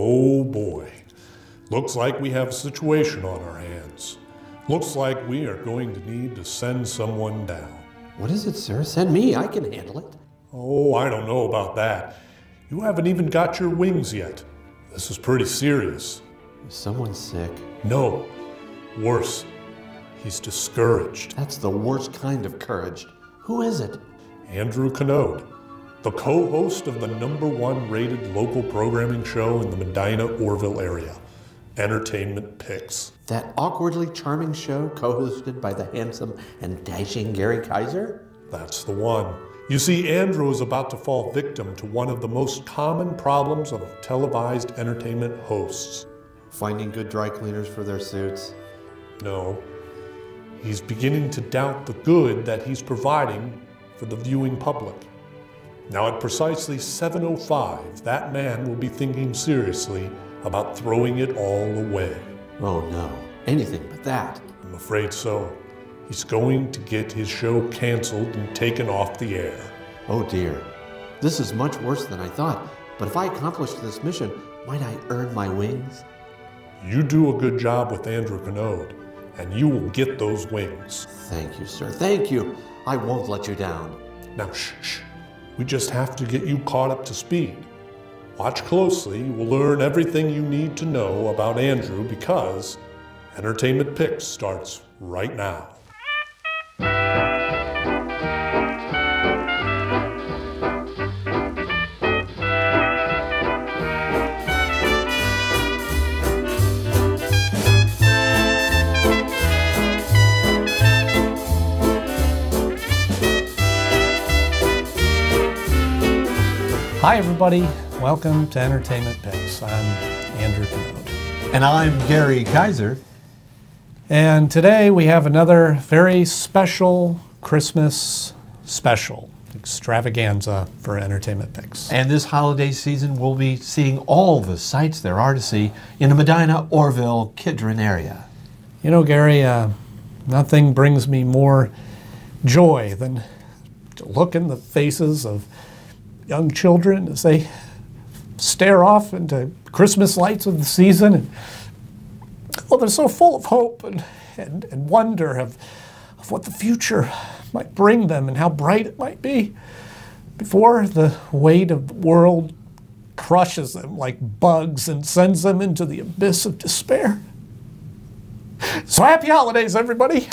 Oh boy. Looks like we have a situation on our hands. Looks like we are going to need to send someone down. What is it, sir? Send me. I can handle it. Oh, I don't know about that. You haven't even got your wings yet. This is pretty serious. Is someone sick? No. Worse. He's discouraged. That's the worst kind of courage. Who is it? Andrew Knode, the co-host of the #1 rated local programming show in the Medina, Orville area, Entertainment Picks. That awkwardly charming show co-hosted by the handsome and dashing Gary Kiser? That's the one. You see, Andrew is about to fall victim to one of the most common problems of televised entertainment hosts. Finding good dry cleaners for their suits. No. He's beginning to doubt the good that he's providing for the viewing public. Now at precisely 7:05, that man will be thinking seriously about throwing it all away. Oh no, anything but that. I'm afraid so. He's going to get his show canceled and taken off the air. Oh dear. This is much worse than I thought, but if I accomplish this mission, might I earn my wings? You do a good job with Andrew Knode, and you will get those wings. Thank you, sir. Thank you. I won't let you down. Now, shh. We just have to get you caught up to speed. Watch closely. You will learn everything you need to know about Andrew because Entertainment Picks starts right now. Hi everybody, welcome to Entertainment Picks. I'm Andrew Knode. And I'm Gary Kiser. And today we have another very special Christmas special extravaganza for Entertainment Picks. And this holiday season we'll be seeing all the sights there are to see in the Medina, Orville, Kidron area. You know, Gary, nothing brings me more joy than to look in the faces of young children as they stare off into Christmas lights of the season, and they're so full of hope and wonder of what the future might bring them and how bright it might be before the weight of the world crushes them like bugs and sends them into the abyss of despair. So happy holidays, everybody.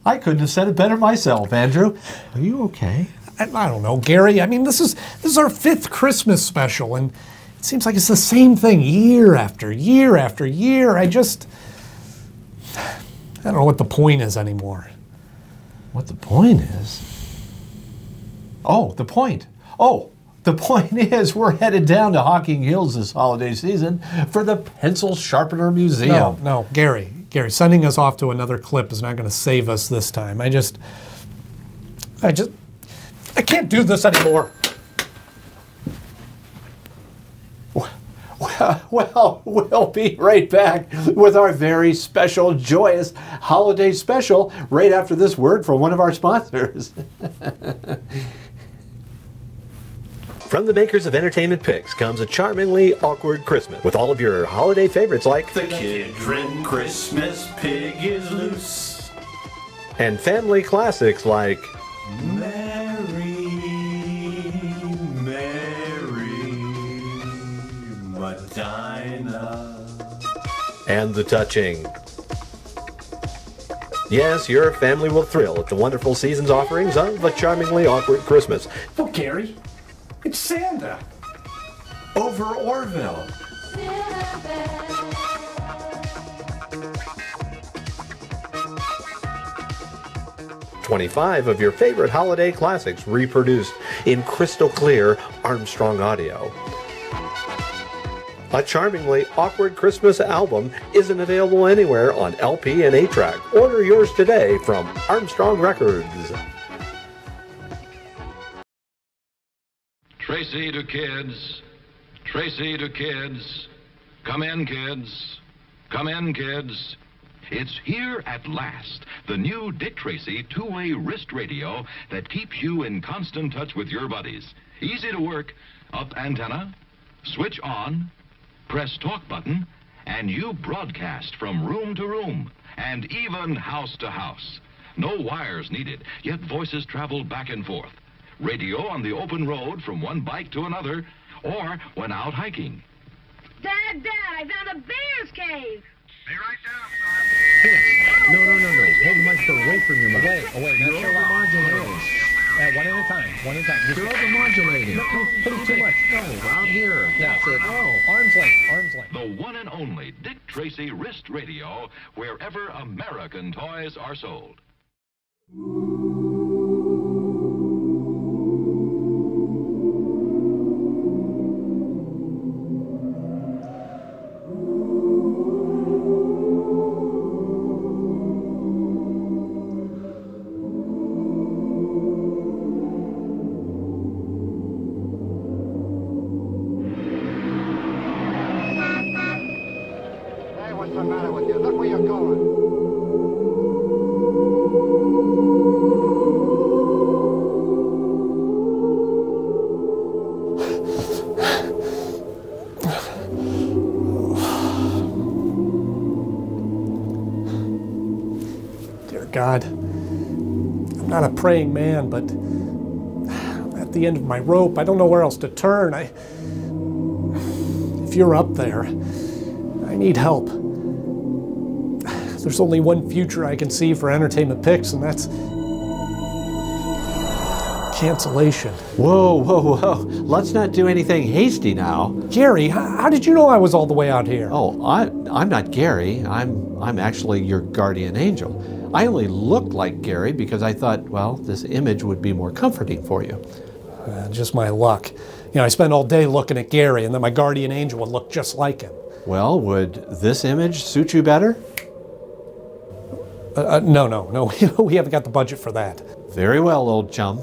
I couldn't have said it better myself, Andrew. Are you okay? I don't know, Gary. I mean, this is our 5th Christmas special, and it seems like it's the same thing year after year after year. I don't know what the point is anymore. What the point is? Oh, the point. Oh, the point is we're headed down to Hocking Hills this holiday season for the Pencil Sharpener Museum. No, Gary, sending us off to another clip is not going to save us this time. I can't do this anymore. Well, we'll be right back with our very special, joyous holiday special right after this word from one of our sponsors. From the makers of Entertainment Picks comes a charmingly awkward Christmas with all of your holiday favorites like The Kidron Christmas Pig is Loose and family classics like Mary, Medina, and the touching. Yes, your family will thrill at the wonderful season's offerings of a charmingly awkward Christmas. Oh, Gary, it's Santa over Orville. 25 of your favorite holiday classics reproduced in crystal clear Armstrong audio. A charmingly awkward Christmas album isn't available anywhere on LP and 8-track. Order yours today from Armstrong Records. Tracy to kids, Tracy to kids, come in kids, come in kids. It's here at last, the new Dick Tracy two-way wrist radio that keeps you in constant touch with your buddies. Easy to work, up antenna, Switch on, press talk button, and you broadcast from room to room and even house to house. No wires needed, yet voices travel back and forth. Radio on the open road from one bike to another, or when out hiking. Dad, I found a bear's cave. Be right down, son. No. Hold the microphone away from your mouth. Away. You're overmodulating. One at a time. You're overmodulating. No, putting too much. No, out here. Yeah. That's it. Oh. Arm's length. The one and only Dick Tracy Wrist Radio, wherever American toys are sold. What's the matter with you? Look where you're going. Dear God, I'm not a praying man, but I'm at the end of my rope. I don't know where else to turn. If you're up there, I need help. There's only one future I can see for Entertainment Picks, and that's cancellation. Whoa. Let's not do anything hasty now. Gary, how did you know I was all the way out here? Oh, I'm not Gary. I'm actually your guardian angel. I only looked like Gary because I thought, well, this image would be more comforting for you. Just my luck. I spend all day looking at Gary, and then my guardian angel would look just like him. Well, would this image suit you better? No. We haven't got the budget for that. Very well, old chum.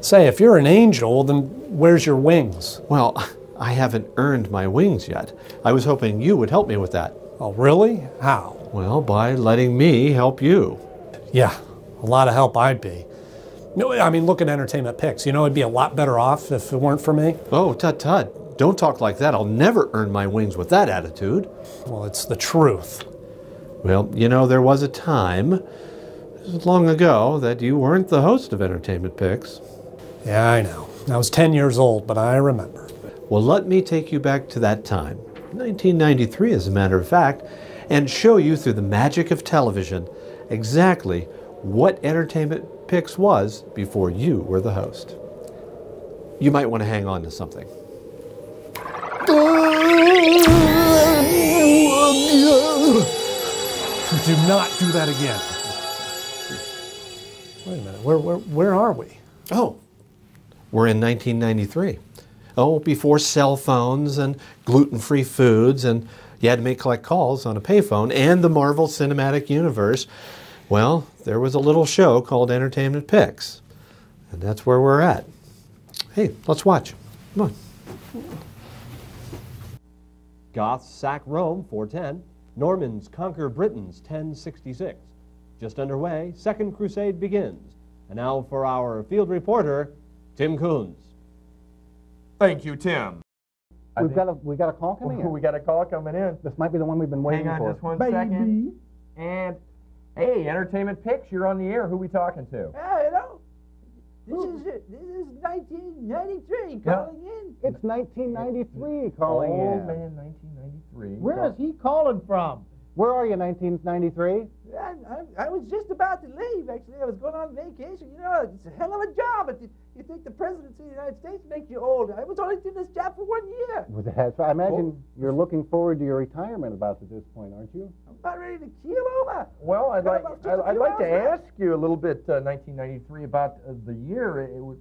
Say, if you're an angel, then where's your wings? Well, I haven't earned my wings yet. I was hoping you would help me with that. Oh, really? How? Well, by letting me help you. Yeah, a lot of help I'd be. No, I mean, look at Entertainment Picks. It'd be a lot better off if it weren't for me. Oh, tut. Don't talk like that. I'll never earn my wings with that attitude. Well, it's the truth. Well, there was a time, long ago, that you weren't the host of Entertainment Picks. Yeah, I know. I was 10 years old, but I remember. Well, let me take you back to that time, 1993 as a matter of fact, and show you through the magic of television exactly what Entertainment Picks was before you were the host. You might want to hang on to something. Do not do that again. Wait a minute, where are we? Oh, we're in 1993. Oh, before cell phones and gluten-free foods, and you had to collect calls on a payphone, and the Marvel Cinematic Universe. Well, there was a little show called Entertainment Picks, and that's where we're at. Hey, let's watch. Come on. Goths sack Rome, 410. Normans conquer Britons, 1066. Just underway, Second Crusade begins. And now for our field reporter, Tim Coons. Thank you, Tim. We got a call coming in. We got a call coming in. This might be the one we've been waiting for. Hang on just one second. And, hey, Entertainment Picks, you're on the air. Who we talking to? Hello. This is 1993 calling in. It's 1993 calling in. Oh, man, 1993. Where is he calling from? Where are you, 1993? I was just about to leave, actually. I was going on vacation. It's a hell of a job. You think the presidency of the United States makes you old. I was only in this job for 1 year. Well, that's right. I imagine you're looking forward to your retirement about at this point, aren't you? I'm about ready to keel over. Well, I'd like to ask you a little bit, 1993, about the year. It was,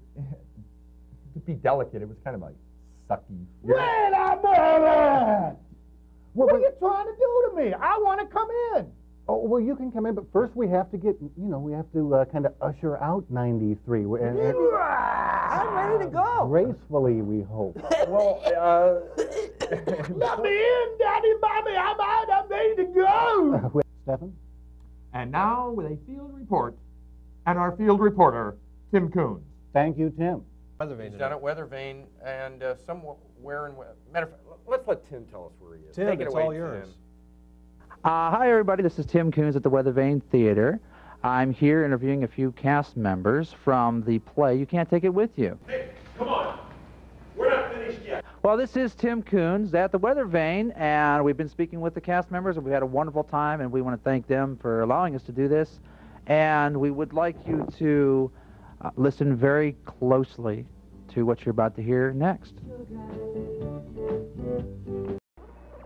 to be delicate, it was kind of a sucky year. Wait a minute! What are you trying to do to me? I want to come in. Oh, well, you can come in, but first we have to get, we have to kind of usher out 93. I'm ready to go. Gracefully, we hope. Well, let me in, Daddy, Mommy. I'm out. I'm ready to go. Stephen? And now with a field report and our field reporter, Tim Coons. Thank you, Tim. He's down at Weathervane, and where and when. Matter of fact, let's let Tim tell us where he is. Tim, Take it it's away, all yours. Tim. Hi, everybody. This is Tim Coons at the Weather Vane Theater. I'm here interviewing a few cast members from the play You Can't Take It With You. Hey, come on. We're not finished yet. Well, this is Tim Coons at the Weather Vane, and we've been speaking with the cast members, and we've had a wonderful time, and we want to thank them for allowing us to do this. And we would like you to listen very closely to what you're about to hear next.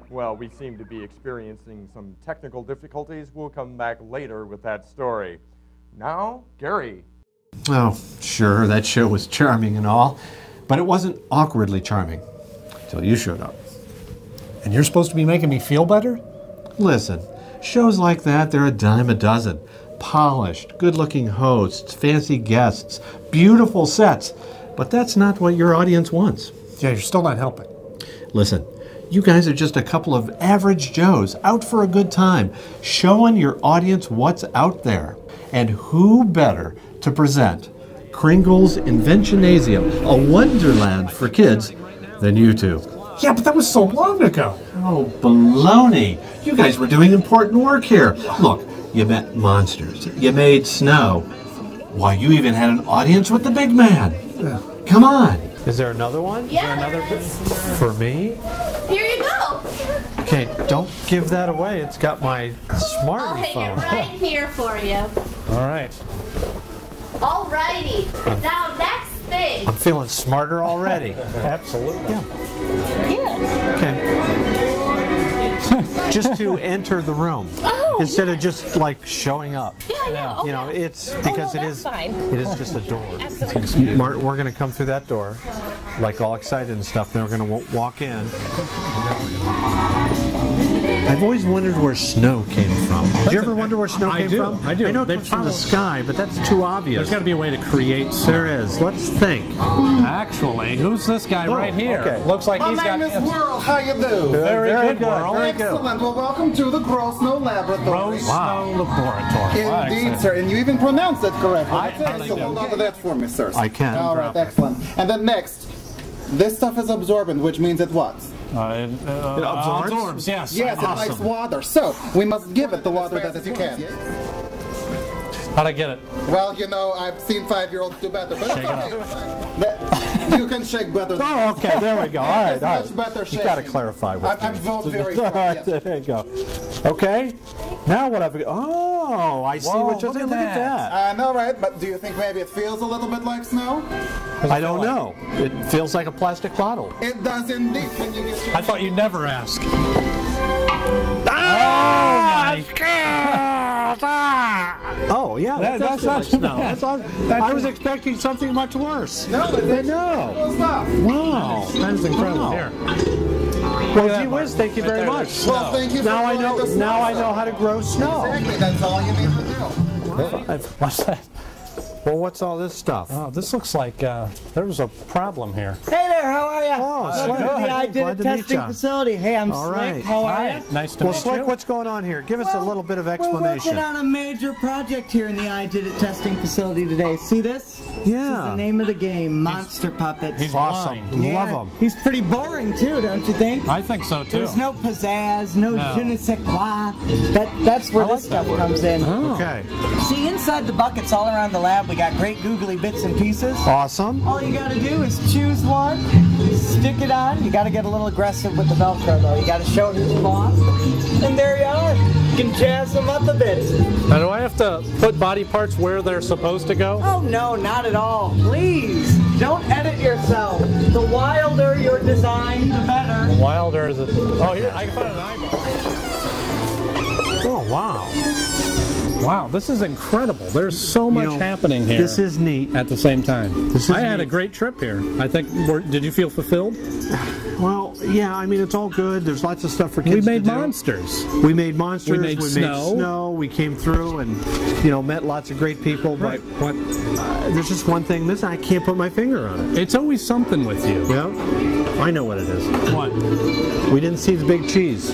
Well, we seem to be experiencing some technical difficulties. We'll come back later with that story. Now, Gary. Oh, sure, that show was charming and all, but it wasn't awkwardly charming until you showed up. And you're supposed to be making me feel better? Listen, shows like that, they're a dime a dozen. Polished, good-looking hosts, fancy guests, beautiful sets. But that's not what your audience wants. Yeah, you're still not helping. Listen, you guys are just a couple of average Joes out for a good time, showing your audience what's out there. And who better to present Kringle's Inventionasium, a wonderland for kids, than you two? Yeah, but that was so long ago. Oh, baloney. You guys were doing important work here. Look, you met monsters. You made snow. Why, you even had an audience with the big man. Come on. Is there another one? Yeah, For me? Here you go. Okay, don't give that away. It's got my I'll hang it right here for you. All right. Alrighty. Now, next thing. I'm feeling smarter already. Absolutely. Yeah. Okay. Just to enter the room. Instead of just like showing up. Yeah. Okay. You know, it's because it is just a door. Absolutely. We're going to come through that door, like all excited and stuff. Then we're going to walk in. I've always wondered where snow came from. Do you ever wonder where snow came from? I do. I know it comes from the sky, but that's too obvious. There's got to be a way to create snow. There is. Let's think. Actually, who's this guy right here? Okay. Looks like he's got... My name is World. How you do? Very good, World. Excellent. Well, welcome to the Grow Snow Laboratory. Grow Snow Laboratory. Indeed, sir. And you even pronounced it correctly. I So hold on to that for me, sir. I can. All right, excellent. And then next, this stuff is absorbent, which means it what? It absorbs, yes. Yes, Awesome. it likes water. So we must give it the water that it can. How'd I get it? Well, you know, I've seen 5-year-olds do better, but Shake it's okay. You can shake better. Oh, okay. There we go. All right, all Much better right. You got to shaking. clarify with me. I'm very All right, yes. there you go. Okay. Now what I've... Oh, I see what you're saying. Look at that. I know, right? But do you think maybe it feels a little bit like snow? I don't know. It feels like a plastic bottle. It does indeed. Can you get your... I thought you'd never ask. Oh, yeah. That's not too bad. I was expecting something much worse. No, No. Wow. That's incredible. Here. Well, gee whiz, thank you very much. Well, thank you for Now I know. growing the snow. Now I know how to grow snow. Exactly. That's all you need to do. What's that? Well, what's all this stuff? Oh, this looks like there was a problem here. Hey there, how are you? Oh, Welcome Sleigh. to the I Did Glad It to meet testing ya. facility. Hey, I'm All Slick. right. How are you? Nice to Well, meet Slick, you. what's going on here? Give us a little bit of We're explanation. working on a major project here in the I Did It testing facility today. See this? This is Yeah. the name of the game, Monster Puppets. He's Awesome. blind. Love him. He's pretty boring too, don't you think? I think so too. There's no pizzazz, no No. je ne sais quoi. That's where I like this stuff that word. comes in. Okay. See, inside the buckets all around the lab, we got great googly bits and pieces. Awesome. All you gotta do is choose one, stick it on. You gotta get a little aggressive with the Velcro though. You gotta show who's boss. And there you are. You can jazz them up a bit. Now, do I have to put body parts where they're supposed to go? Oh no, not at all. Please, don't edit yourself. The wilder your design, the better. Wilder is it? Oh, here, I can find an eyeball. Oh, wow. Wow, this is incredible. There's so much happening here. This is neat. At the same time. This is I had a neat. great trip here. I think, did you feel fulfilled? Well, yeah, I mean, it's all good. There's lots of stuff for kids We made to do. monsters. We made monsters. We made snow. We came through and, met lots of great people. Right. But there's just one thing missing. I can't put my finger on it. It's always something with you. Yeah? I know what it is. What? We didn't see the big cheese.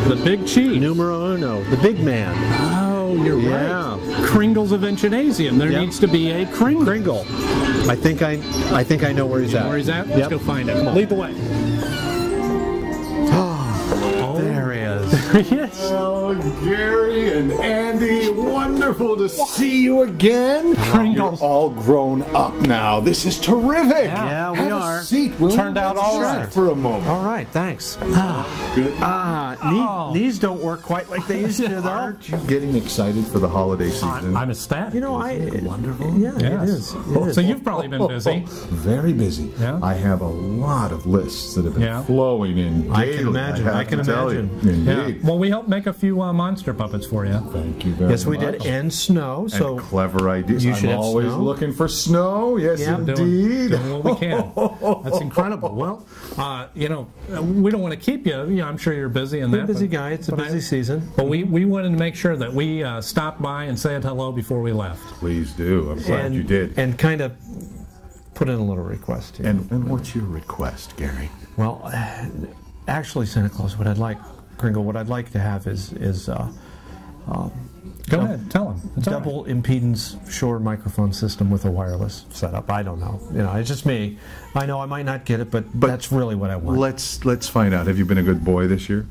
The big cheese? Numero uno. The big man. Oh, you're Yeah. right. Kringle's a Ventunasium. There needs to be a Kringle. I think I know where he's at. Where he's at? Let's go find him. Come on. Lead the way. There he is. Yes. Oh, Gary and Andy, wonderful to see you again. Pringles. You're all grown up now. This is terrific. Yeah, we Have are. A seat, will Turned you? out all Let's right. chat for a moment. All right, thanks. Good. Knees don't work quite like they used to, though. Aren't you getting excited for the holiday season? I'm ecstatic. You know, wonderful. Yeah, Yes. it is. It is. So you've probably been busy. Very busy. Yeah. I have a lot of lists that have been Yeah. flowing in daily. I can imagine. have I can to tell you. imagine. Indeed. Well, we helped make a few monster puppets for you. Thank you very much. Yes, we did. And snow. So and clever ideas. you should I'm have always snow. looking for snow. Yes, Yeah. indeed. Doing what we can. That's incredible. Well, we don't want to keep you. I'm sure you're busy and You're that. a busy guy. It's a busy season. But we wanted to make sure that we stopped by and said hello before we left. Please do. I'm glad you did. And kind of put in a little request here. And what's your request, Gary? Well, actually, Santa Claus, what I'd like to have is Go ahead, tell him. It's all right. double impedance Shure microphone system with a wireless setup. I don't know. It's just me. I know I might not get it, but that's really what I want. Let's find out. Have you been a good boy this year?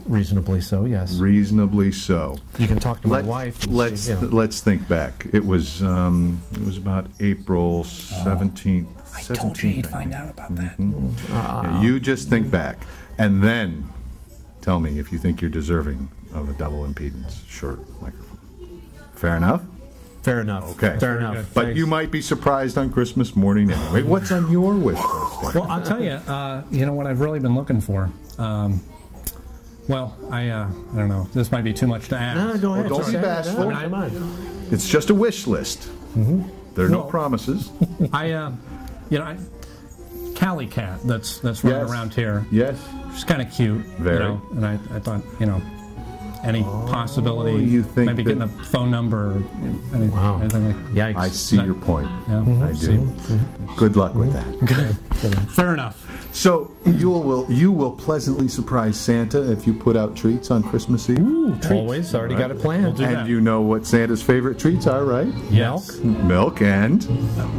Reasonably so, yes. Reasonably so. You can talk to my wife. And Let's think back. It was about April 17th. I told you he'd find out about that. Yeah, you just think back, and then tell me if you think you're deserving of a double impedance Shure microphone. Fair enough? Fair enough. Okay. Fair enough. But Thanks. you might be surprised on Christmas morning anyway. What's on your wish list? Well, I'll tell you, what I've really been looking for. I don't know. This might be too much to ask. No, go ahead. Well, don't be bashful. Come on. It's just a wish list. There are no promises. Cali cat that's running around here. Yes. She's kind of cute. Very. And I thought, any possibility, you think maybe getting a phone number or anything like that. Yikes. I see your point. Yeah. I do. Good luck with that. Fair enough. So you will pleasantly surprise Santa if you put out treats on Christmas Eve. Ooh, treats. Always. Already got it planned. We'll do And that. you know what Santa's favorite treats are, right? Yes. Milk and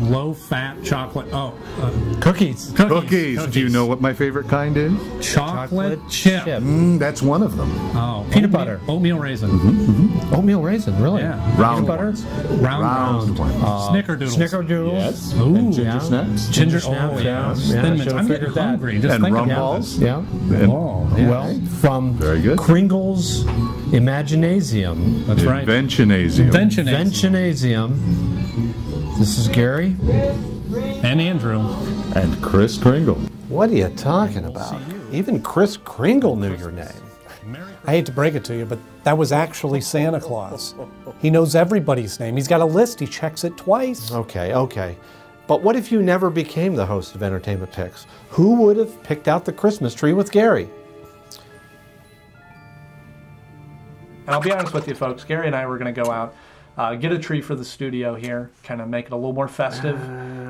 Low-fat chocolate. Cookies. cookies. Do you know what my favorite kind is? Chocolate chip. That's one of them. Oh, Peanut butter. Oatmeal raisin. Oatmeal raisin, really? Yeah. Round Peanut butter? ones. Round ones. Snickerdoodles. Snickerdoodles. Yes. Ooh, And ginger yeah. snaps. Ginger. snaps, Oh, yeah. yeah. Yeah, Thin I mints. should've I'm getting figured that. hungry. Just And thinking rum about balls. this. Yeah. And Oh, yeah. Well, from Very good. Kringle's Imaginasium. That's right. Inventionasium. Inventionasium. This is Gary. And Andrew. And Chris Kringle. What are you talking about? Even Chris Kringle knew your name. I hate to break it to you, but that was actually Santa Claus. He knows everybody's name. He's got a list. He checks it twice. Okay. But what if you never became the host of Entertainment Picks? Who would have picked out the Christmas tree with Gary? And I'll be honest with you, folks. Gary and I were going to go out, get a tree for the studio here, kind of make it a little more festive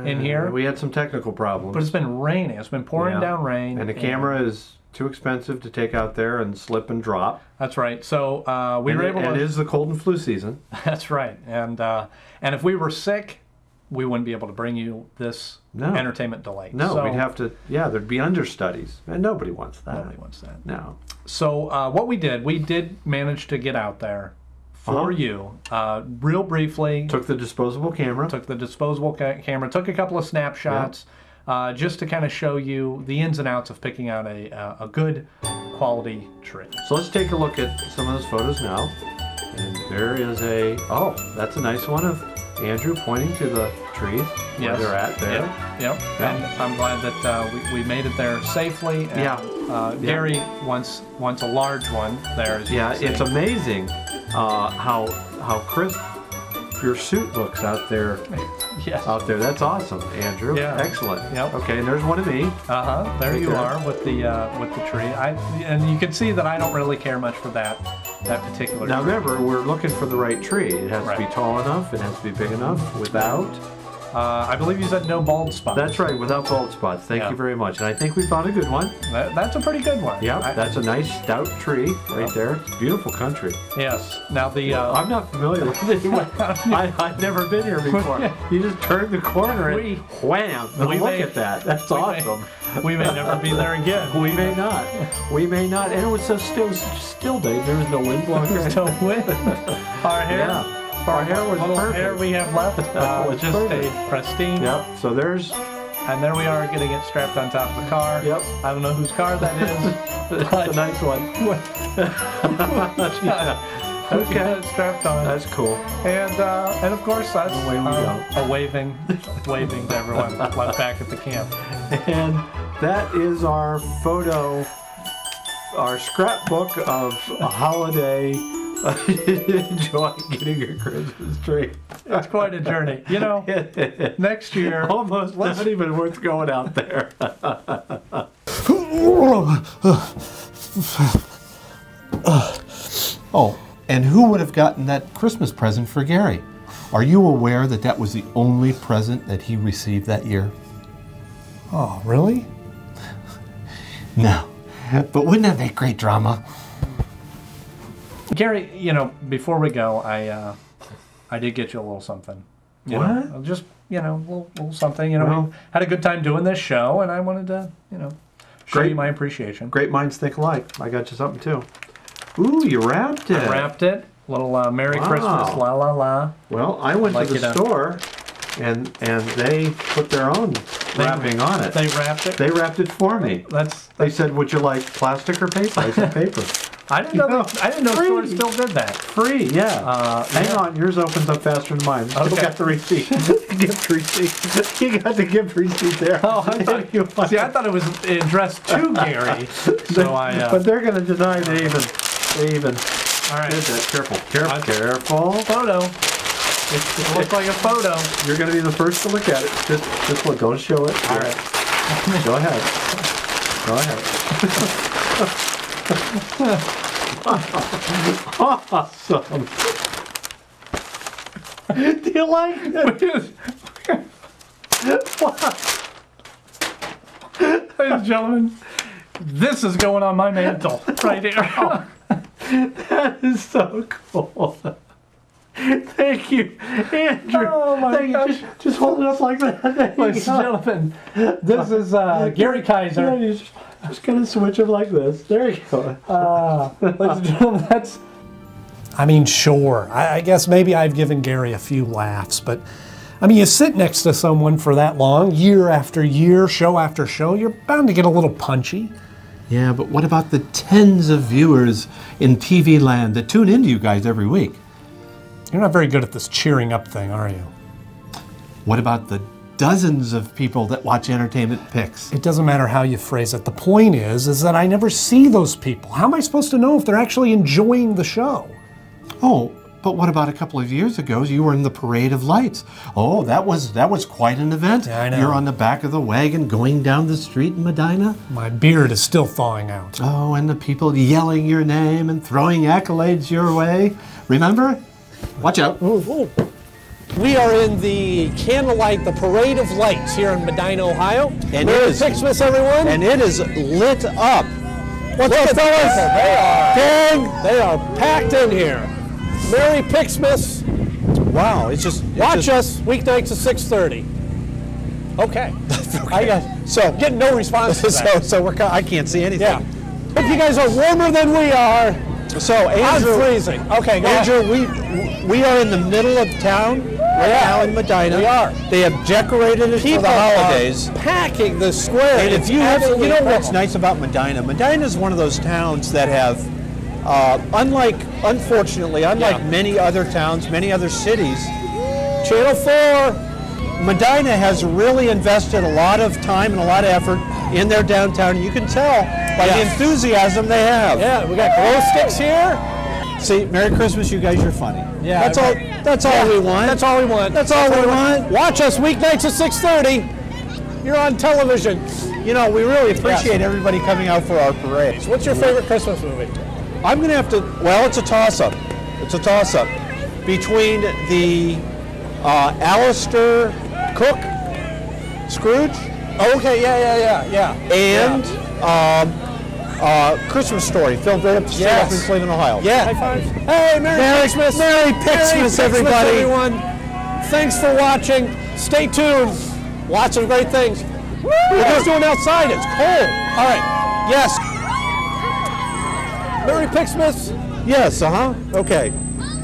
in here. We had some technical problems. But it's been raining. It's been pouring down rain. And the camera is too expensive to take out there and slip and drop. That's right. So we were able to... It is the cold and flu season. That's right. And if we were sick, we wouldn't be able to bring you this entertainment delight. No, so, we'd have to, there'd be understudies. And nobody wants that. Nobody wants that. No. So what we did manage to get out there for you, real briefly. Took the disposable camera. Took a couple of snapshots, just to kind of show you the ins and outs of picking out a good quality tree. So let's take a look at some of those photos now. And there is that's a nice one of Andrew pointing to the trees where they're at there. Yep. And I'm glad that we made it there safely. And, Gary wants a large one there. As you can see. It's amazing how crisp your suit looks out there. Yes. Out there. That's awesome, Andrew. Yeah. Excellent. Yep. Okay, and there's one of me. There you are with the tree. And you can see that I don't really care much for that particular Now tree. remember, we're looking for the right tree. It has to be tall enough. It has to be big enough without I believe you said no bald spots. That's right, without bald spots. Thank Yeah. you very much. And I think we found a good one. That's a pretty good one. Yeah, that's a nice stout tree right there. It's beautiful country. Yes. Now the I'm not familiar with it. I've never been here before. You just turn the corner and wham! Look at that. That's awesome. We may never be there again. We may not. We may not. And it was so still day. There was no wind blowing. There was no wind. Our hair. Yeah. Our hair was little perfect. hair we have left was just perfect. stayed pristine. Yep. So there's. And there we are getting it strapped on top of the car. Yep. I don't know whose car that is. It's a nice one. Yeah. Okay. Got it strapped on. That's cool. And of course that's away we go. A waving to everyone left back at the camp. And that is our photo, our scrapbook of a holiday. Enjoy getting your Christmas tree. It's quite a journey. You know, next year. Almost not even worth going out there. Oh, and who would have gotten that Christmas present for Gary? Are you aware that that was the only present that he received that year? Oh, really? No. But wouldn't that make great drama? Gary, you know, before we go, I did get you a little something. You What? know, just, you know, a little something. You know, we had a good time doing this show, and I wanted to, you know, show you my appreciation. Great minds think alike. I got you something too. Ooh, you wrapped it. I wrapped it. Little Merry Christmas, la la la. Well, I went to the store, and they put their own wrapping on it. They wrapped it? They wrapped it for me. They said, would you like plastic or paper? I said paper. I didn't know. I didn't know stores still did that. Free, yeah. Hang on, yours opens up faster than mine. Okay. Still got the receipt. Gift receipt. You got the gift receipt there. Oh, I thought it was addressed to Gary. So but they're going to deny they even. All right. Did that. Careful. Careful. Photo. It looks like a photo. You're going to be the first to look at it. Just look. Don't show it. All right. Go ahead. Go ahead. Awesome. Do you like it? Ladies and gentlemen, this is going on my mantle right here. That is so cool. Thank you, Andrew. Oh my gosh. Just hold it up like that. Ladies and gentlemen, this is Gary Kiser. Yeah, you just gonna switch them like this. There you go. Ladies and gentlemen, that's... I mean, sure. I guess maybe I've given Gary a few laughs, but I mean, you sit next to someone for that long, year after year, show after show, you're bound to get a little punchy. Yeah, but what about the tens of viewers in TV land that tune into you guys every week? You're not very good at this cheering up thing, are you? What about the dozens of people that watch Entertainment Picks? It doesn't matter how you phrase it. The point is that I never see those people. How am I supposed to know if they're actually enjoying the show? Oh, but what about a couple of years ago? You were in the Parade of Lights. Oh, that was quite an event. Yeah, I know. You're on the back of the wagon going down the street in Medina. My beard is still thawing out. Oh, and the people yelling your name and throwing accolades your way. Remember? Watch out. Ooh. We are in the candlelight, the Parade of Lights here in Medina, Ohio. And Merry it is Christmas, everyone. And it is lit up. What's up, fellas? They are packed in here. Merry Pixmas. Wow, Watch us weeknights at 6:30. Okay. Getting no response to that. So I can't see anything. Yeah. But you guys are warmer than we are. So Andrew, I'm freezing. Okay, go Andrew, ahead. we are in the middle of town right now in Medina. We are. They have decorated it for the holidays. Packing the square. And if you have, you know incredible. what's nice about Medina? Medina is one of those towns that have, unfortunately, unlike many other towns, many other cities, Channel 4. Medina has really invested a lot of time and a lot of effort in their downtown. You can tell by the enthusiasm they have. Yeah, we got glow sticks here. See, Merry Christmas, you guys. You're funny. Yeah, that's all. That's all we want. That's all we want. That's all we want. Watch us weeknights at 6:30. You're on television. You know, we really appreciate everybody coming out for our parade. So what's your favorite Christmas movie? I'm going to have to. Well, it's a toss-up. It's a toss-up between the Alistair Cook, Scrooge. Oh, okay, yeah. And Christmas Story, filmed right up the street up in Cleveland, Ohio. Yeah. High fives. Hey, Merry Xmas. Merry Xmas, everybody. Everyone. Thanks for watching. Stay tuned. Lots of great things. Woo! What are you guys doing outside? It's cold. All right. Yes. Merry Xmas. Yes, okay.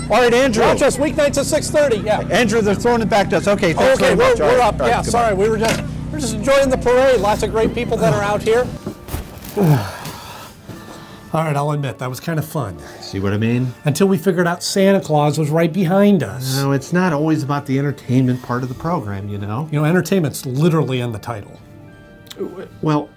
All right, Andrew. Watch us weeknights at 6:30. Yeah. Andrew, they're throwing it back to us. Okay, thanks very much. We're up. All right, Yeah, sorry. We're just enjoying the parade. Lots of great people that are out here. All right, I'll admit, that was kind of fun. See what I mean? Until we figured out Santa Claus was right behind us. No, it's not always about the entertainment part of the program, you know? You know, entertainment's literally in the title. Well,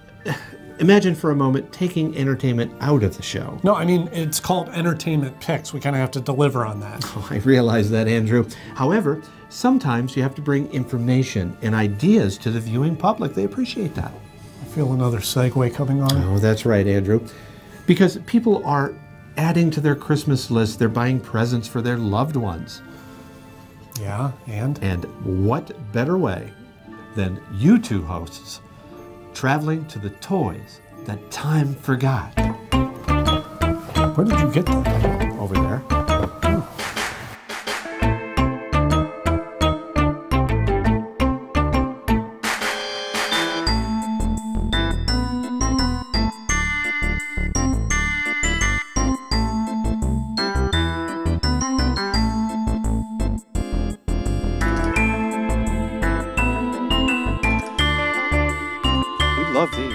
imagine for a moment taking entertainment out of the show. No, I mean, it's called Entertainment Picks. We kind of have to deliver on that. Oh, I realize that, Andrew. However, sometimes you have to bring information and ideas to the viewing public. They appreciate that. I feel another segue coming on. Oh, that's right, Andrew. Because people are adding to their Christmas list. They're buying presents for their loved ones. Yeah, and? And what better way than you two hosts traveling to the toys that time forgot? Where did you get that? Over there.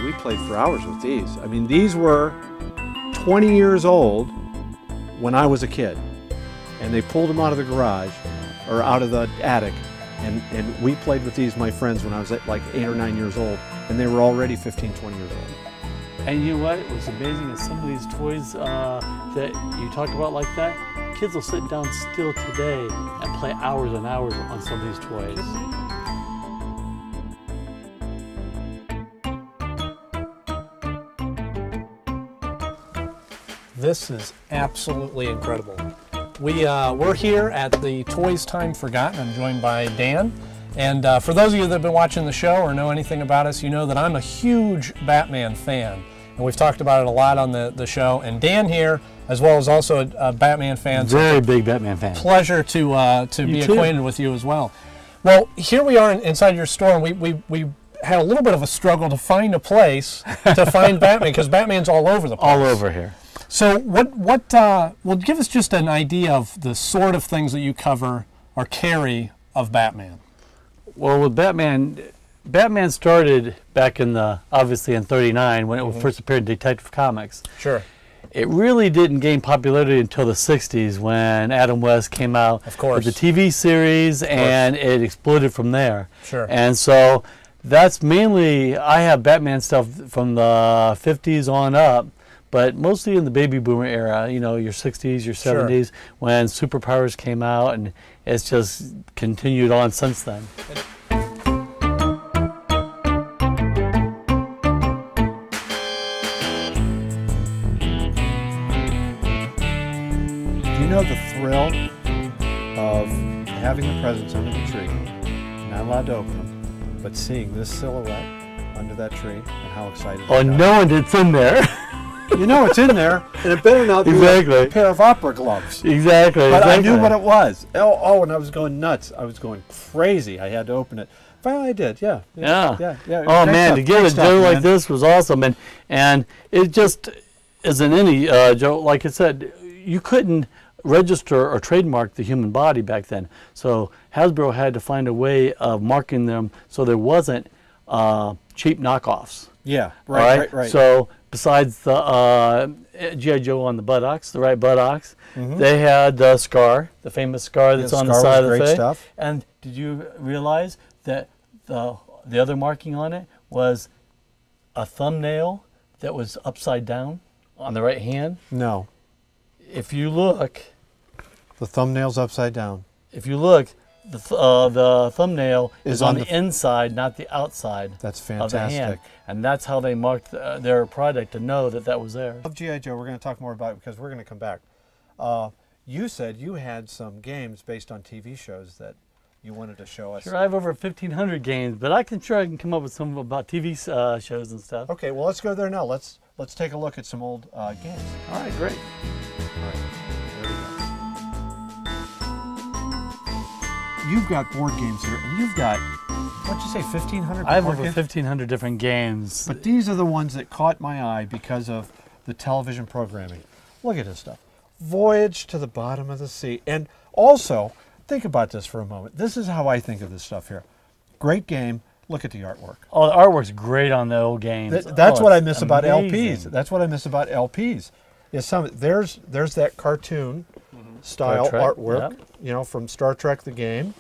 We played for hours with these. I mean, these were 20 years old when I was a kid. And they pulled them out of the garage, or out of the attic, and we played with these, my friends, when I was like 8 or 9 years old, and they were already 15, 20 years old. And you know what? It was amazing is some of these toys that you talk about like that, kids will sit down still today and play hours and hours on some of these toys. This is absolutely incredible. We're here at the Toys Time Forgotten. I'm joined by Dan. And for those of you that have been watching the show or know anything about us, you know that I'm a huge Batman fan. And we've talked about it a lot on the show. And Dan here, as well as also a Batman fan. Very big Batman fan. Pleasure to be acquainted with you as well. Well, here we are inside your store, and we had a little bit of a struggle to find a place to find Batman, because Batman's all over the place. All over here. So well, give us just an idea of the sort of things that you cover or carry of Batman. Well, with Batman started back in obviously in '39 when it first appeared in Detective Comics. Sure. It really didn't gain popularity until the '60s when Adam West came out with the TV series, and it exploded from there. Sure. And so that's mainly, I have Batman stuff from the '50s on up, but mostly in the baby boomer era, you know, your 60s, your 70s, when superpowers came out, and it's just continued on since then. Do you know the thrill of having the presents under the tree, not allowed to open them, but seeing this silhouette under that tree and how excited Oh, knowing it's in there. You know it's in there, and it better not be a pair of opera gloves. Exactly. But I knew what it was. Oh, and I was going nuts. I was going crazy. I had to open it. Finally, I did. Yeah. Oh man, to get a Joe like this was awesome, and it just isn't any Joe. Like I said, you couldn't register or trademark the human body back then, so Hasbro had to find a way of marking them so there wasn't cheap knockoffs. Yeah. Right. So besides the G.I. Joe on the buttocks, the right buttocks, they had the scar, the famous scar that's on the side of the face. Stuff. And did you realize that the other marking on it was a thumbnail that was upside down on the right hand? No. If you look, the thumbnail's upside down. If you look, the thumbnail is on the inside, not the outside. That's of the hand. fantastic. And that's how they marked their product to know that that was there. Of G.I. Joe, we're going to talk more about it because we're going to come back. You said you had some games based on TV shows that you wanted to show us. Sure, I have over 1,500 games, but I can come up with some about TV shows and stuff. Okay, well, let's go there now. Let's take a look at some old games. All right, great. All right, there we go. You've got board games here, and you've got, what'd you say, 1,500? I have over 1,500 different games. But these are the ones that caught my eye because of the television programming. Look at this stuff. Voyage to the Bottom of the Sea. And also, think about this for a moment. This is how I think of this stuff here. Great game. Look at the artwork. Oh, the artwork's great on the old games. That's what I miss about amazing. LPs. That's what I miss about LPs. Is there's that cartoon style artwork, yep. you know, from Star Trek the game.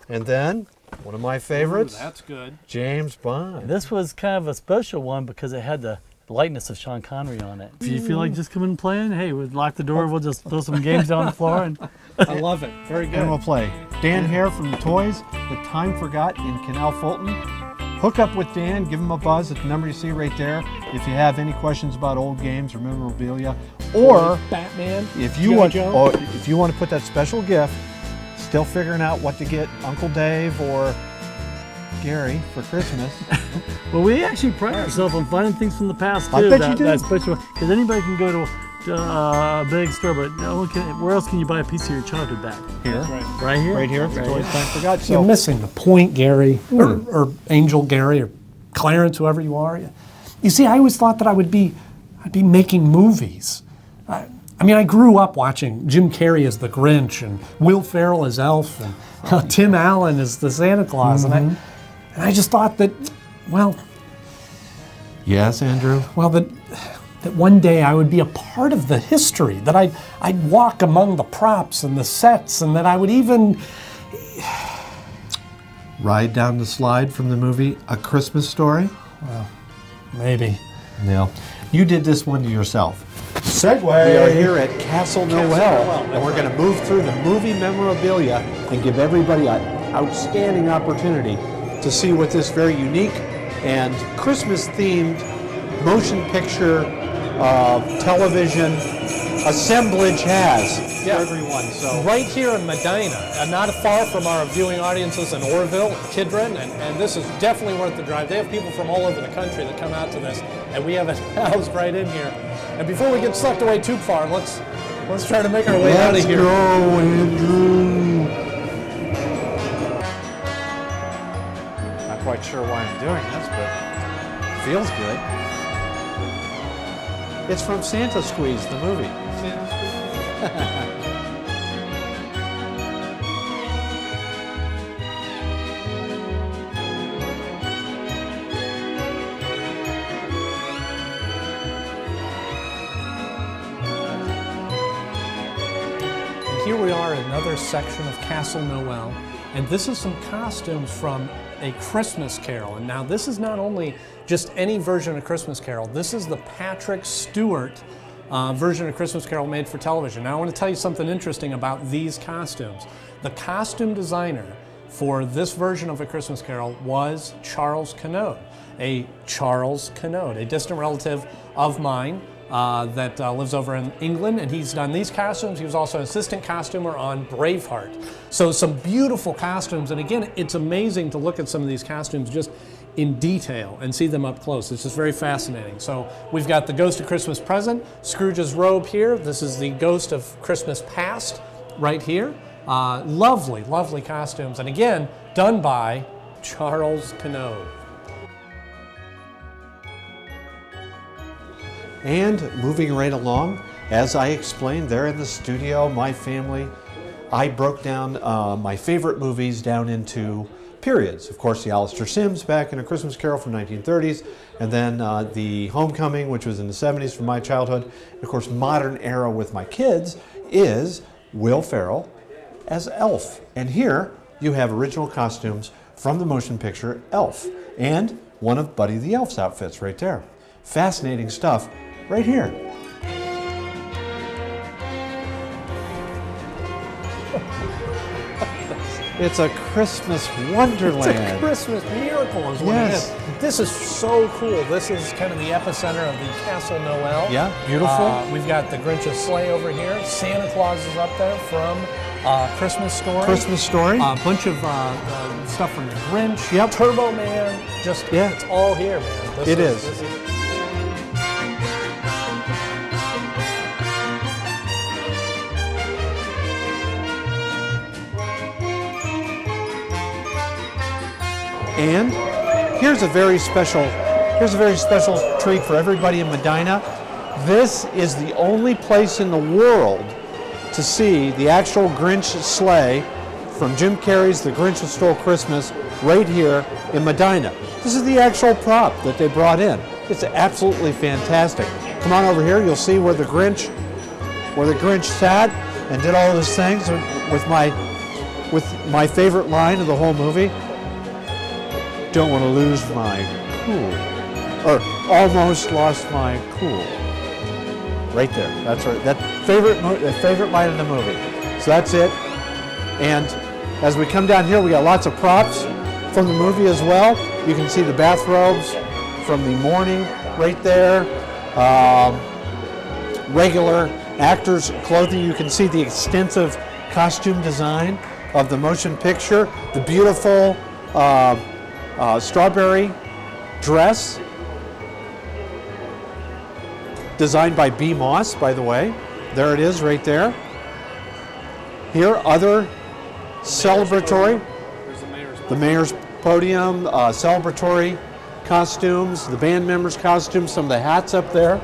And then one of my favorites. Ooh, that's good. James Bond. This was kind of a special one because it had the likeness of Sean Connery on it. If you feel like just coming and playing, hey, we'll lock the door, we'll just throw some games down the floor. And I love it. Very good. And we'll play Dan Hare from the Toys, The Time Forgot in Canal Fulton. Hook up with Dan, give him a buzz at the number you see right there. If you have any questions about old games or memorabilia, or Batman, if you want to put that special gift, still figuring out what to get Uncle Dave or Gary for Christmas. Well, we actually pride ourselves on finding things from the past too. I bet you do. That's special because anybody can go to a big store, but where else can you buy a piece of your childhood back? Here, right here, right here. Right Toys here. Time Forgot. So you're missing the point, Gary, or Angel Gary, or Clarence, whoever you are. You see, I always thought that I'd be making movies. I mean, I grew up watching Jim Carrey as the Grinch and Will Ferrell as Elf and Tim Allen as the Santa Claus, and I just thought that, well, yes, Andrew. Well, that one day I would be a part of the history, that I'd walk among the props and the sets, and that I would even ride down the slide from the movie A Christmas Story. Well, maybe. Yeah. You did this one to yourself. Segway. We are here at Castle Noel, and we're going to move through the movie memorabilia and give everybody an outstanding opportunity to see what this very unique and Christmas-themed motion picture television assemblage has for everyone. So right here in Medina, not far from our viewing audiences in Orville, Kidron, and this is definitely worth the drive. They have people from all over the country that come out to this, and we have it housed right in here. And before we get sucked away too far, let's try to make our way out of here. Let's go, Andrew. Not quite sure why I'm doing this, but it feels good. It's from Santa Squeeze, the movie. Here we are in another section of Castle Noel, and this is some costumes from A Christmas Carol. And now this is not only just any version of Christmas Carol, this is the Patrick Stewart version of Christmas Carol made for television. Now I want to tell you something interesting about these costumes. The costume designer for this version of A Christmas Carol was Charles Knode, a distant relative of mine that lives over in England, and he's done these costumes. He was also an assistant costumer on Braveheart. So some beautiful costumes, and again, it's amazing to look at some of these costumes just in detail and see them up close. It's just very fascinating. So we've got the Ghost of Christmas Present, Scrooge's robe here. This is the Ghost of Christmas Past right here. Lovely, lovely costumes, and again, done by Charles Knode. And moving right along, as I explained there in the studio, my family, I broke down my favorite movies down into periods. Of course, the Alistair Sims back in A Christmas Carol from 1930s, and then the Homecoming, which was in the 70s from my childhood. And of course, modern era with my kids is Will Ferrell as Elf. And here you have original costumes from the motion picture Elf, and one of Buddy the Elf's outfits right there. Fascinating stuff right here. It's a Christmas wonderland. It's a Christmas miracle is what it is. This is so cool. This is kind of the epicenter of the Castle Noel. Yeah, beautiful. We've got the Grinch's sleigh over here. Santa Claus is up there from Christmas Story. Christmas Story. A bunch of stuff from the Grinch. Yep. Turbo Man. Just, yeah. It's all here, man. It is. And here's a very special treat for everybody in Medina. This is the only place in the world to see the actual Grinch sleigh from Jim Carrey's The Grinch Who Stole Christmas right here in Medina. This is the actual prop that they brought in. It's absolutely fantastic. Come on over here, you'll see where the Grinch sat and did all those things with my favorite line of the whole movie. Don't want to lose my cool. Or almost lost my cool. Right there. That's right. That favorite line in the movie. So that's it. And as we come down here, we got lots of props from the movie as well. You can see the bathrobes from the morning right there. Regular actors' clothing. You can see the extensive costume design of the motion picture. The beautiful strawberry dress, designed by B. Moss, by the way. There it is right there. Here, other celebratory, the mayor's podium, celebratory costumes, the band members' costumes, some of the hats up there.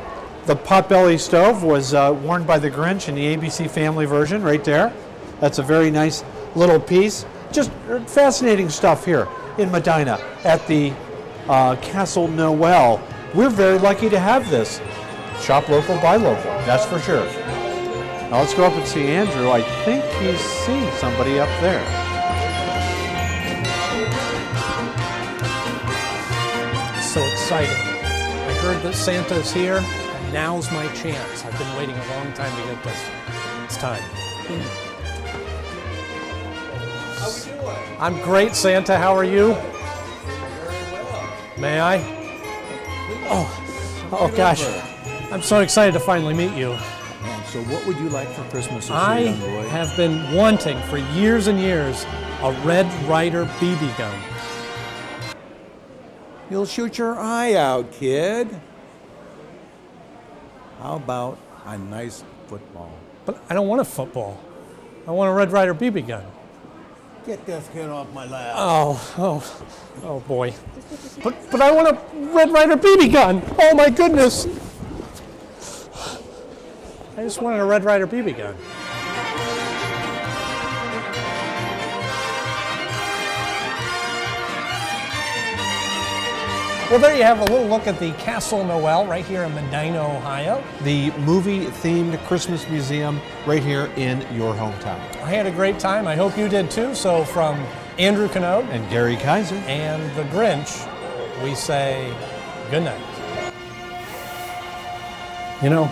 The potbelly stove was worn by the Grinch in the ABC Family version right there. That's a very nice little piece. Just fascinating stuff here in Medina at the Castle Noel. We're very lucky to have this. Shop local, buy local, that's for sure. Now let's go up and see Andrew. I think he's seeing somebody up there. So excited. I heard that Santa's here, and now's my chance. I've been waiting a long time to get this. It's time. How we doing? I'm great, Santa. How are you? Very well. May I? Oh gosh. I'm so excited to finally meet you. And so what would you like for Christmas this I year, young boy? have been wanting for years and years a Red Ryder BB gun. You'll shoot your eye out, kid. How about a nice football? But I don't want a football. I want a Red Ryder BB gun. Get this kid off my lap. Oh boy. But I want a Red Ryder BB gun. Oh my goodness. I just wanted a Red Ryder BB gun. Well, there you have a little look at the Castle Noel right here in Medina, Ohio. The movie-themed Christmas museum right here in your hometown. I had a great time. I hope you did too. So from Andrew Knode and Gary Kiser and the Grinch, we say good night. You know,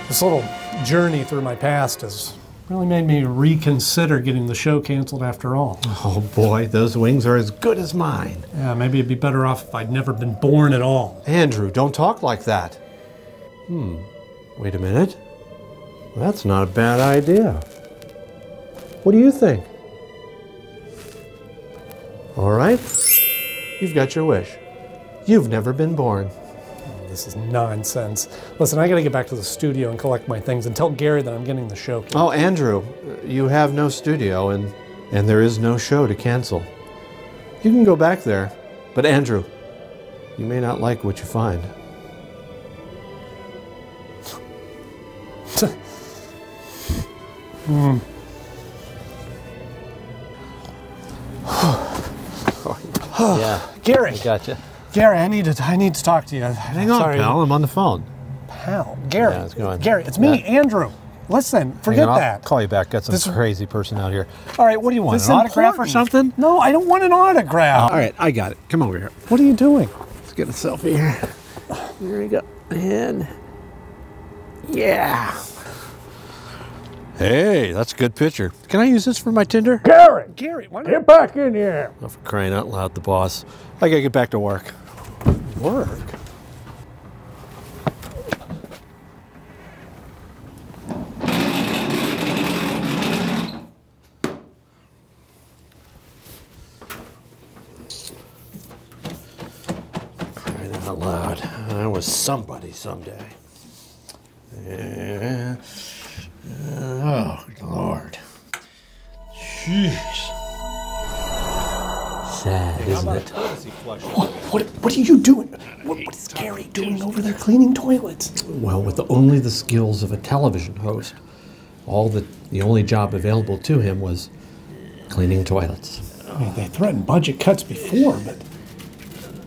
this little journey through my past has really made me reconsider getting the show canceled after all. Oh boy, those wings are as good as mine. Yeah, maybe it'd be better off if I'd never been born at all. Andrew, don't talk like that. Wait a minute. Well, that's not a bad idea. What do you think? All right, you've got your wish. You've never been born. This is nonsense. Listen, I gotta get back to the studio and collect my things and tell Gary that I'm getting the show canceled. Oh, Andrew, you have no studio and there is no show to cancel. You can go back there, but Andrew, you may not like what you find. Yeah, Gary. I gotcha. Gary, I need to talk to you. Hang on, pal. I'm on the phone. Pal, Gary. Yeah, it's going. Gary, it's me, Andrew. Listen, forget that. I'll call you back. Got some crazy person out here. All right, what do you want? An autograph or something? No, I don't want an autograph. All right, I got it. Come over here. What are you doing? Let's get a selfie here. Here we go. And yeah. Hey, that's a good picture. Can I use this for my Tinder? Gary, why not? Get back in here. Oh, for crying out loud, the boss. I gotta get back to work. Work? Crying out loud. I was somebody someday. Yeah. Oh, Lord. Jeez. Sad, isn't it? What are you doing? What is Carrey doing over there cleaning toilets? Well, with only the skills of a television host, the only job available to him was cleaning toilets. I mean, they threatened budget cuts before, but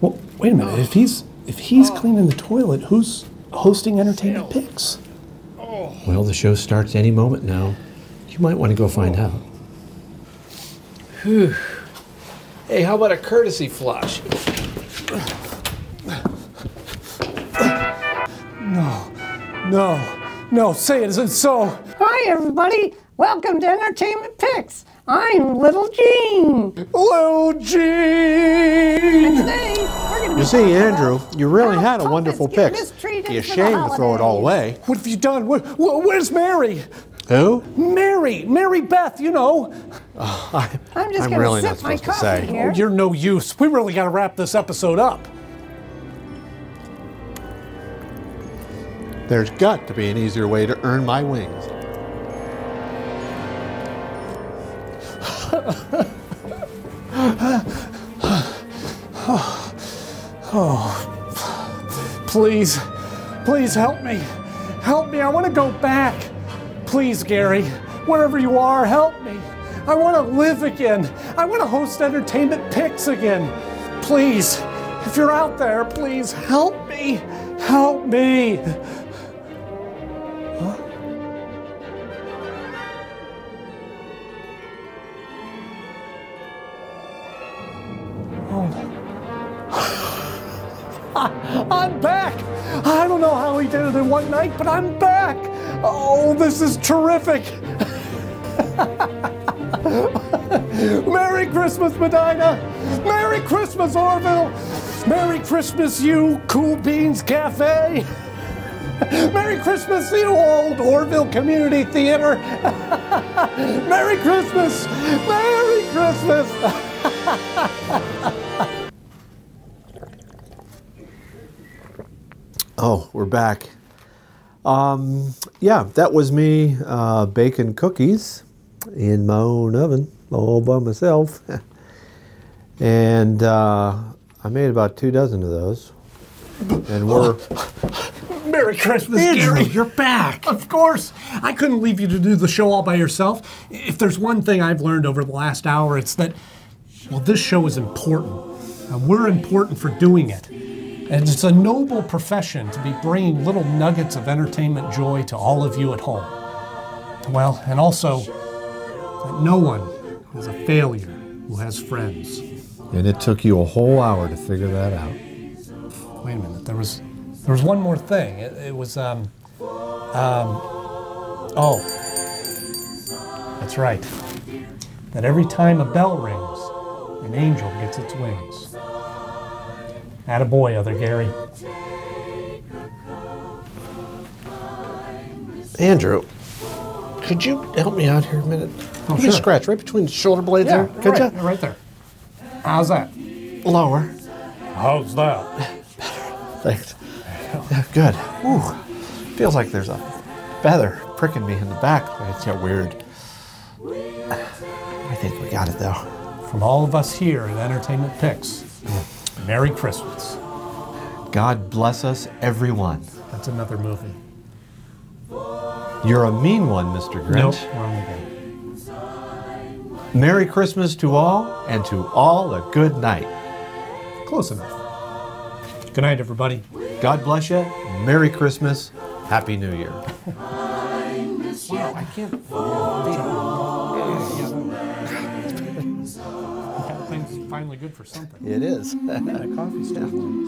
well, wait a minute. If he's cleaning the toilet, who's hosting Entertainment Picks? Well, the show starts any moment now. You might want to go find out. Whew. Hey, how about a courtesy flush? No, say it isn't so. Hi, everybody. Welcome to Entertainment Picks. I'm Little Jean. Little Jean. You see, Andrew, you really had a wonderful pick. You're ashamed to throw it all away. What have you done? Where's Mary? Who? Mary Beth, you know. I'm just really gonna not sip my supposed to coffee say. here. Oh, you're no use. We really got to wrap this episode up. There's got to be an easier way to earn my wings. Please help me. Help me. I want to go back. Please, Gary, wherever you are, help me. I want to live again. I want to host Entertainment Picks again. Please, if you're out there, please help me. Help me. Huh? I'm back! I don't know how he did it in one night, but I'm back! Oh, this is terrific! Merry Christmas, Medina! Merry Christmas, Orville! Merry Christmas, you Cool Beans Cafe! Merry Christmas, you old Orville Community Theater! Merry Christmas! Merry Christmas! Oh, we're back. Yeah, that was me baking cookies in my own oven, all by myself. And I made about 2 dozen of those. And we're... Merry Christmas, Andrew, Gary. you're back. Of course. I couldn't leave you to do the show all by yourself. If there's one thing I've learned over the last hour, it's that, well, this show is important. And we're important for doing it. And it's a noble profession to be bringing little nuggets of entertainment joy to all of you at home. Well, and also, that no one is a failure who has friends. And it took you a whole hour to figure that out. Wait a minute, there was one more thing. It was, oh, that's right. That every time a bell rings, an angel gets its wings. Attaboy, other Gary. Andrew, could you help me out here a minute? Oh, Give me sure. a scratch right between the shoulder blades Yeah, there. Could right, you? right there. How's that? Lower. How's that? Thanks. Yeah, good. Ooh, feels like there's a feather pricking me in the back. It's so weird. I think we got it though. From all of us here at Entertainment Picks, Merry Christmas. God bless us, everyone. That's another movie. You're a mean one, Mr. Grinch. Nope, wrong again. Merry Christmas to all, and to all a good night. Close enough. Good night, everybody. God bless you. Merry Christmas. Happy New Year. Wow, I can't. That thing's finally good for something. It is. That coffee's still warm.